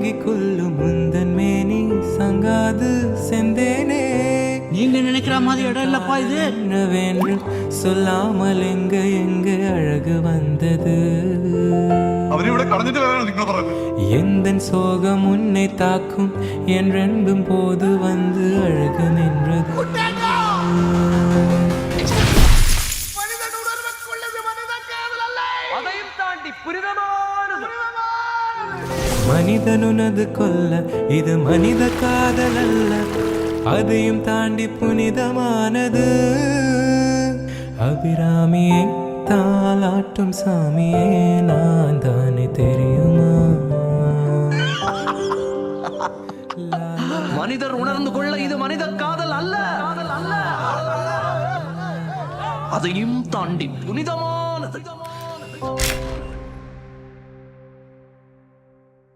மயங்கி கொள்ளும் முந்தன் மேனி சங்காது செந்தேனே. நீங்க நினைக்கிற மாதிரி இடம் இல்லப்பா இது. என்னவென்று சொல்லாமல் எங்க எங்க அழகு வந்தது. எந்தன் சோகம் உன்னை தாக்கும் என்றென்பும் போது வந்து அழகு நின்றது. மனிதனுனது கொல்ல இது மனித காதல் அல்ல, அதையும் தாண்டி புனிதமானது. அபிராமியை தாலாட்டும் சாமியே நான் தானே தெரியுமா? மனிதர் உணர்ந்து கொள்ள இது மனித காதல் அல்ல, அதையும் தாண்டி புனிதமானது.